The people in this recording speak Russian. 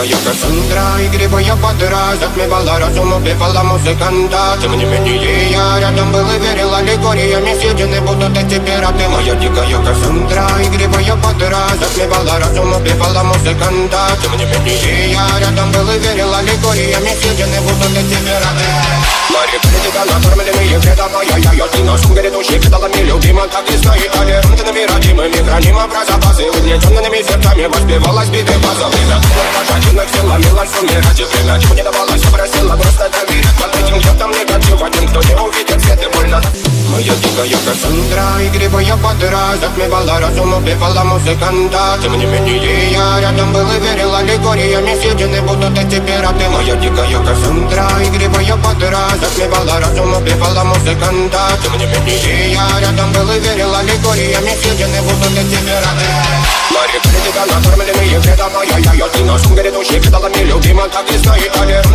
дикая Кассандра, игривая подра, затмевала разум, убивала музыканта. Тем не менее я рядом был и верил аллегориями, съедены будут эти пираты. Моя дикая Кассандра, игривая подра, затмевала разум, убивала музыканта. Тем не менее я рядом был и верил аллегориями, съедены будут эти пираты. Мари критика, накормленные вредом, ай-яй-яй, ты нашим грядущий предалами любима, так и знает толерантными, родимыми, хранимо про запасы, угнетенными сердцами воспевалась биты база. Время пожаденных сил ломилась умирать, и время чего не давалось, просила просто доверять. Под этим где-то негатив, один, кто не увидит свет и больно. Моя дикая Кассандра, игривая подра, затмевала разум, убивала музыканта. Тем не менее я рядом был и верил аллегориями, съедены будут эти пираты. Моя дикая Кассандра, игривая подра, затмевала разум, убивала музыканта. Тем не менее я рядом был и верил аллегориями, съедены будут эти пираты. Мари критика, накормленные вредом, ай-яй-яй, ты нашим грядущий предалами любима, так и знает толерантными.